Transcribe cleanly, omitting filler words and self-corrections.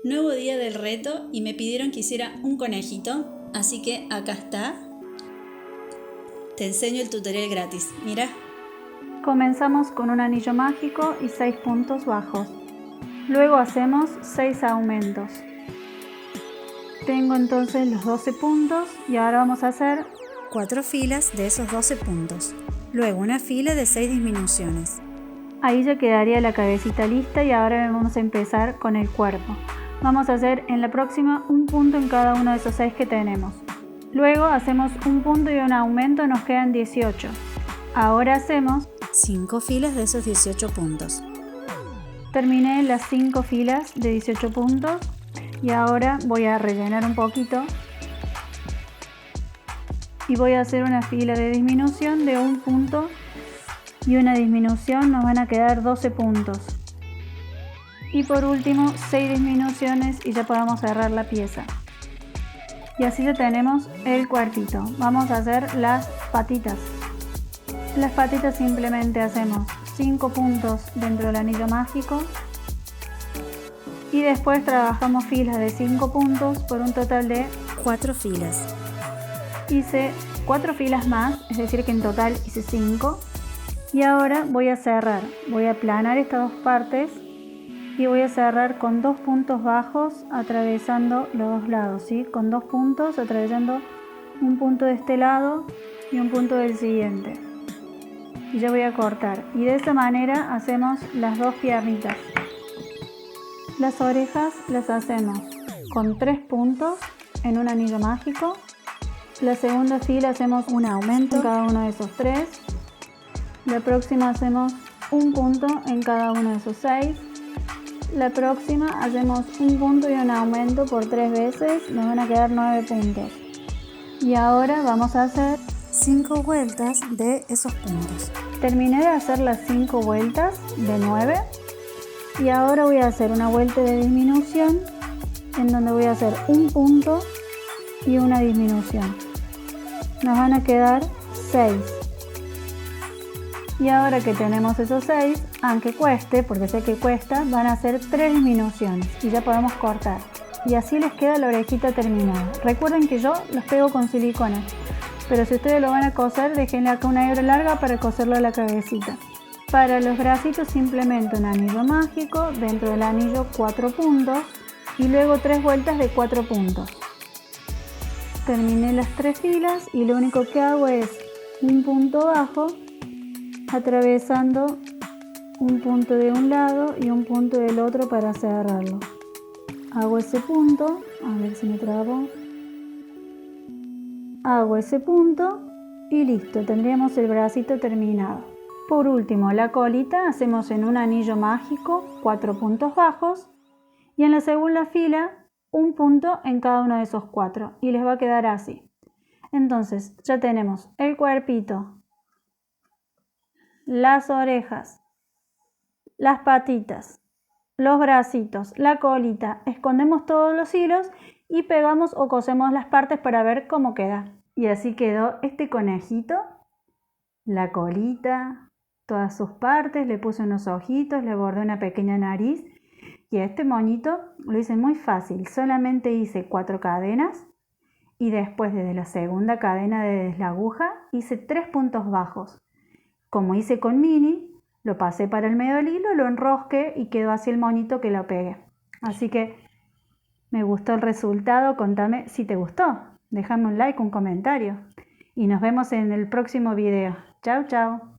Nuevo día del reto y me pidieron que hiciera un conejito, así que acá está. Te enseño el tutorial gratis, mira. Comenzamos con un anillo mágico y 6 puntos bajos. Luego hacemos 6 aumentos. Tengo entonces los 12 puntos y ahora vamos a hacer 4 filas de esos 12 puntos. Luego una fila de 6 disminuciones. Ahí ya quedaría la cabecita lista y ahora vamos a empezar con el cuerpo. Vamos a hacer en la próxima un punto en cada uno de esos 6 que tenemos. Luego hacemos un punto y un aumento, nos quedan 18. Ahora hacemos 5 filas de esos 18 puntos. Terminé las 5 filas de 18 puntos y ahora voy a rellenar un poquito y voy a hacer una fila de disminución de un punto y una disminución, nos van a quedar 12 puntos. Y por último 6 disminuciones y ya podemos cerrar la pieza. Y así ya tenemos el cuerpito. Vamos a hacer las patitas. Las patitas simplemente hacemos 5 puntos dentro del anillo mágico y después trabajamos filas de 5 puntos por un total de 4 filas. Hice 4 filas más, es decir que en total hice 5. Y ahora voy a cerrar, voy a aplanar estas dos partes y voy a cerrar con 2 puntos bajos atravesando los dos lados, ¿sí? Con 2 puntos atravesando un punto de este lado y un punto del siguiente. Y ya voy a cortar y de esa manera hacemos las dos piernitas. Las orejas las hacemos con 3 puntos en un anillo mágico. La segunda fila hacemos un aumento en cada uno de esos 3. La próxima hacemos un punto en cada uno de esos 6. La próxima hacemos un punto y un aumento por 3 veces, nos van a quedar 9 puntos. Y ahora vamos a hacer 5 vueltas de esos puntos. Terminé de hacer las 5 vueltas de 9 y ahora voy a hacer una vuelta de disminución en donde voy a hacer un punto y una disminución. Nos van a quedar 6. Y ahora que tenemos esos 6, aunque cueste, porque sé que cuesta, van a ser 3 disminuciones y ya podemos cortar. Y así les queda la orejita terminada. Recuerden que yo los pego con silicona, pero si ustedes lo van a coser, déjenle acá una hebra larga para coserlo a la cabecita. Para los bracitos simplemente un anillo mágico, dentro del anillo 4 puntos y luego 3 vueltas de 4 puntos. Terminé las 3 filas y lo único que hago es un punto bajo atravesando un punto de un lado y un punto del otro para cerrarlo. Hago ese punto, a ver si me trabo. Hago ese punto y listo, tendríamos el bracito terminado. Por último, la colita hacemos en un anillo mágico 4 puntos bajos y en la segunda fila un punto en cada uno de esos 4 y les va a quedar así. Entonces ya tenemos el cuerpito, las orejas, las patitas, los bracitos, la colita, escondemos todos los hilos y pegamos o cosemos las partes para ver cómo queda. Y así quedó este conejito, la colita, todas sus partes, le puse unos ojitos, le bordé una pequeña nariz y a este moñito lo hice muy fácil, solamente hice 4 cadenas y después desde la segunda cadena de la aguja hice 3 puntos bajos. Como hice con mini, lo pasé para el medio del hilo, lo enrosqué y quedó así el monito que lo pegué. Así que me gustó el resultado, contame si te gustó. Déjame un like, un comentario. Y nos vemos en el próximo video. Chau, chau.